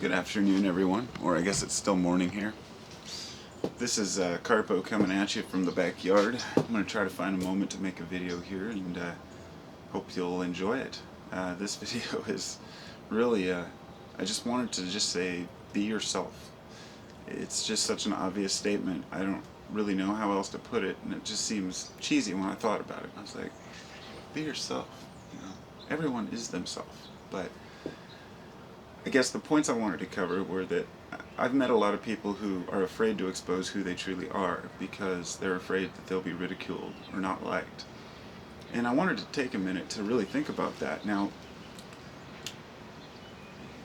Good afternoon, everyone, or I guess it's still morning here. This is Carpo coming at you from the backyard. I'm going to try to find a moment to make a video here, and hope you'll enjoy it. This video is really, I just wanted to just say, be yourself. It's just such an obvious statement. I don't really know how else to put it, and it just seems cheesy when I thought about it. I was like, be yourself. Everyone is themselves, but I guess the points I wanted to cover were that I've met a lot of people who are afraid to expose who they truly are because they're afraid that they'll be ridiculed or not liked. And I wanted to take a minute to really think about that. Now,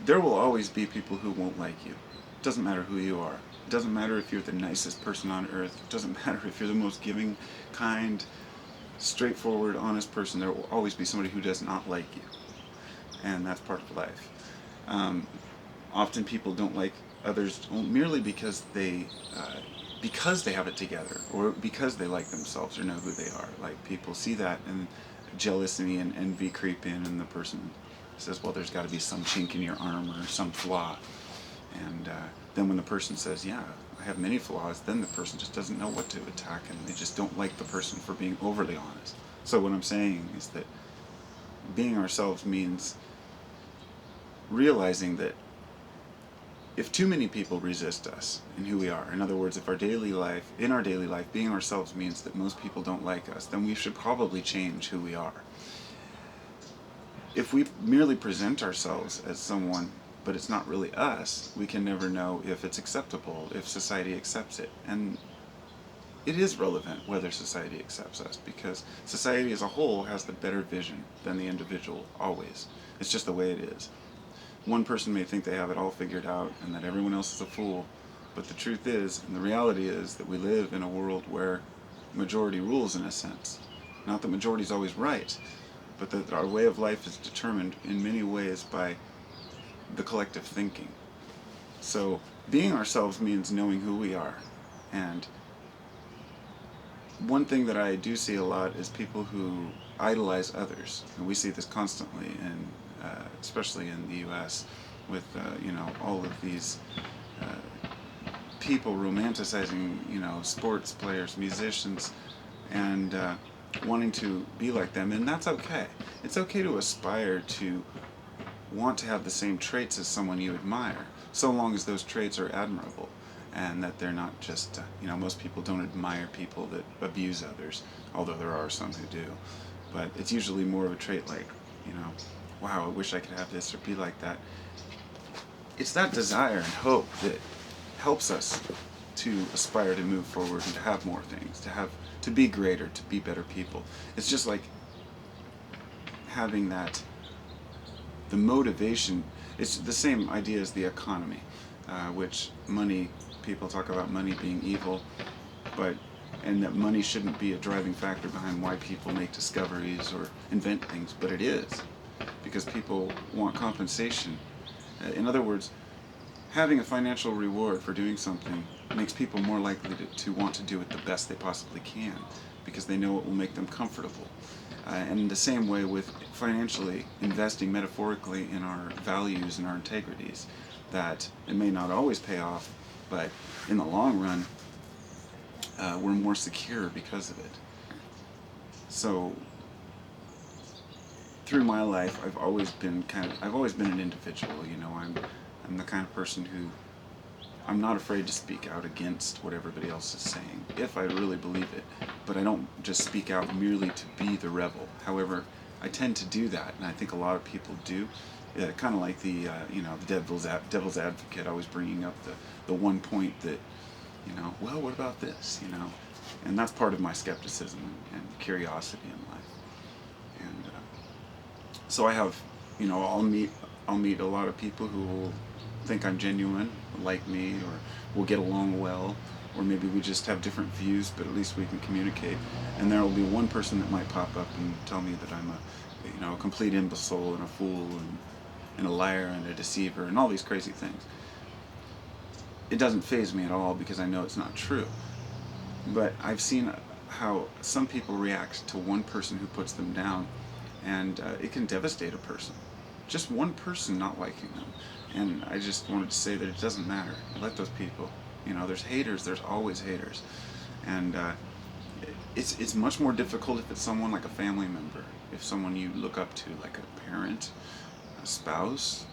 there will always be people who won't like you. It doesn't matter who you are. It doesn't matter if you're the nicest person on earth. It doesn't matter if you're the most giving, kind, straightforward, honest person. There will always be somebody who does not like you. And that's part of life. Often people don't like others merely because they have it together, or because they like themselves or know who they are. Like, people see that and jealousy and envy creep in, and the person says, well, there's got to be some chink in your armor, some flaw. And then when the person says, yeah, I have many flaws, then the person just doesn't know what to attack, and they just don't like the person for being overly honest. So what I'm saying is that being ourselves means realizing that if too many people resist us in who we are, in other words, if in our daily life, being ourselves means that most people don't like us, then we should probably change who we are. If we merely present ourselves as someone, but it's not really us, we can never know if it's acceptable, if society accepts it. And it is relevant whether society accepts us, because society as a whole has the better vision than the individual, always. It's just the way it is. One person may think they have it all figured out and that everyone else is a fool, but the truth is, and the reality is, that we live in a world where majority rules, in a sense. Not that majority is always right, but that our way of life is determined in many ways by the collective thinking. So being ourselves means knowing who we are. And one thing that I do see a lot is people who idolize others, and we see this constantly, and especially in the U.S., with all of these people romanticizing sports players, musicians, and wanting to be like them, and that's okay. It's okay to aspire to want to have the same traits as someone you admire, so long as those traits are admirable, and that they're not just, most people don't admire people that abuse others, although there are some who do. But it's usually more of a trait like, wow, I wish I could have this or be like that. It's that desire and hope that helps us to aspire to move forward and to have more things, to be greater, to be better people. It's just like having the motivation. It's the same idea as the economy, which people talk about money being evil, and that money shouldn't be a driving factor behind why people make discoveries or invent things, but it is, because people want compensation. In other words, having a financial reward for doing something makes people more likely to want to do it the best they possibly can, because they know it will make them comfortable. And in the same way with financially investing metaphorically in our values and our integrities, that it may not always pay off, but in the long run, we're more secure because of it. So through my life, I've always been an individual. I'm the kind of person who, I'm not afraid to speak out against what everybody else is saying, if I really believe it. But I don't just speak out merely to be the rebel. However, I tend to do that, and I think a lot of people do. Kind of like the devil's advocate, always bringing up the one point that, well, what about this, And that's part of my skepticism and curiosity in life. And so I have, I'll meet a lot of people who will think I'm genuine, like me, or we'll get along well, or maybe we just have different views, but at least we can communicate. And there will be one person that might pop up and tell me that I'm a complete imbecile and a fool and a liar and a deceiver and all these crazy things. It doesn't faze me at all, because I know it's not true. But I've seen how some people react to one person who puts them down, and it can devastate a person. Just one person not liking them. And I just wanted to say that it doesn't matter. Let those people. There's haters. There's always haters, and it's much more difficult if it's someone like a family member, if someone you look up to, like a parent, a spouse,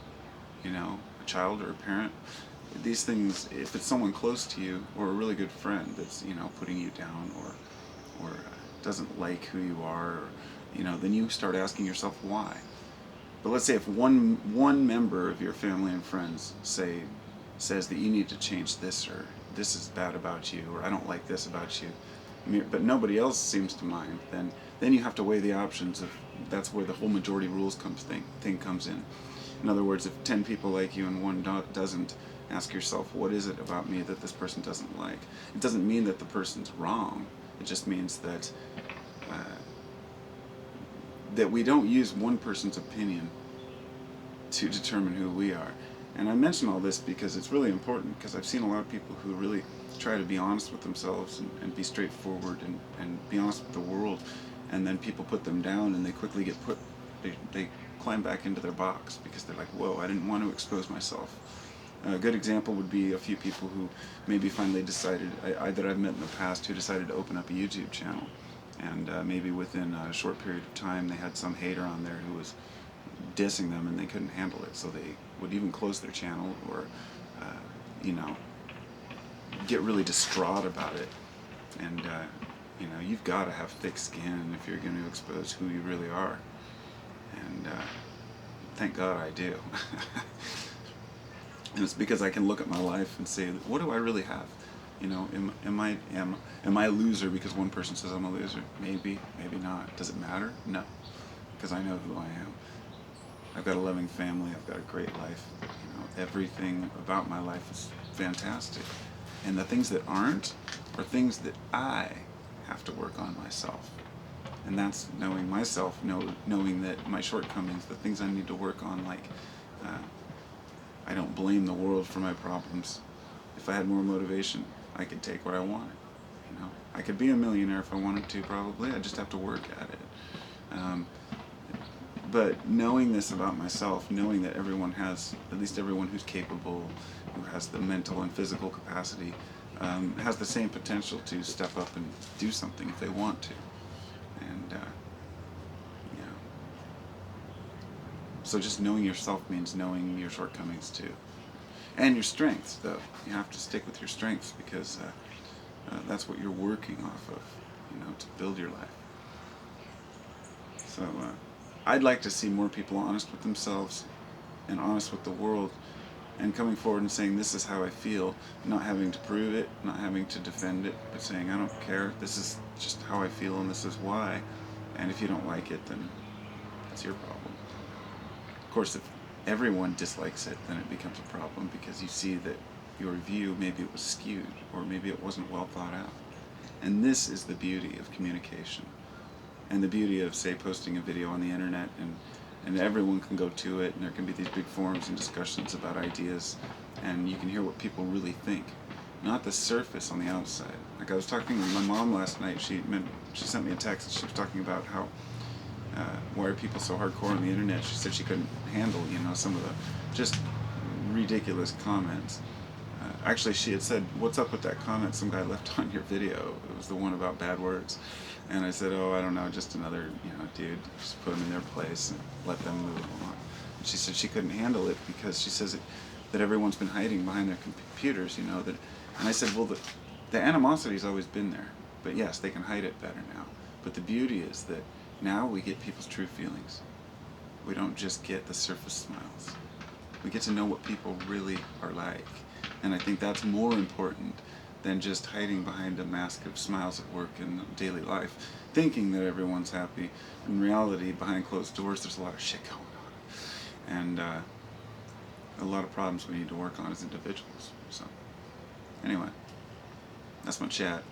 a child or a parent. These things, if it's someone close to you or a really good friend that's putting you down or doesn't like who you are, or, then you start asking yourself why. But let's say if one member of your family and friends says that you need to change this, or this is bad about you, or I don't like this about you, but nobody else seems to mind, then you have to weigh the options of that's where the whole majority rules thing comes in. In other words, if 10 people like you and one doesn't, ask yourself, what is it about me that this person doesn't like? It doesn't mean that the person's wrong. It just means that that we don't use one person's opinion to determine who we are. And I mention all this because it's really important, because I've seen a lot of people who really try to be honest with themselves and be straightforward and be honest with the world, and then people put them down and they quickly get they climb back into their box because they're like, whoa, I didn't want to expose myself. A good example would be a few people who maybe finally decided, that I've met in the past, who decided to open up a YouTube channel. And maybe within a short period of time they had some hater on there who was dissing them and they couldn't handle it. So they would even close their channel or, get really distraught about it. And, you've got to have thick skin if you're going to expose who you really are. And thank God I do. And it's because I can look at my life and say, what do I really have? Am I a loser because one person says I'm a loser? Maybe, maybe not. Does it matter? No, because I know who I am. I've got a loving family. I've got a great life. Everything about my life is fantastic. And the things that aren't are things that I have to work on myself. And that's knowing myself, knowing that my shortcomings, the things I need to work on, like I don't blame the world for my problems. If I had more motivation, I could take what I wanted. I could be a millionaire if I wanted to, probably. I just have to work at it. But knowing this about myself, knowing that everyone has, at least everyone who's capable, who has the mental and physical capacity, has the same potential to step up and do something if they want to. And so just knowing yourself means knowing your shortcomings too. And your strengths, though. You have to stick with your strengths because that's what you're working off of, to build your life. So I'd like to see more people honest with themselves and honest with the world, and coming forward and saying, this is how I feel, not having to prove it, not having to defend it, but saying, I don't care, this is just how I feel and this is why, and if you don't like it, then that's your problem. Of course, if everyone dislikes it, then it becomes a problem because you see that your view, maybe it was skewed, or maybe it wasn't well thought out. And this is the beauty of communication, and the beauty of, say, posting a video on the internet, and everyone can go to it, and there can be these big forums and discussions about ideas, and you can hear what people really think, not the surface on the outside. Like I was talking with my mom last night, she sent me a text, and she was talking about how why are people so hardcore on the internet. She said she couldn't handle, some of the just ridiculous comments. Actually, she had said, what's up with that comment some guy left on your video? It was the one about bad words. And I said, oh, I don't know, just another, dude, just put them in their place and let them move on. And she said she couldn't handle it because she says that everyone's been hiding behind their computers, that. And I said, well, the animosity's always been there. But yes, they can hide it better now. But the beauty is that now we get people's true feelings. We don't just get the surface smiles. We get to know what people really are like. And I think that's more important than just hiding behind a mask of smiles at work and daily life, thinking that everyone's happy. In reality, behind closed doors, there's a lot of shit going on. And a lot of problems we need to work on as individuals. So, anyway, that's my chat.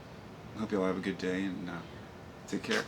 I hope you all have a good day, and take care.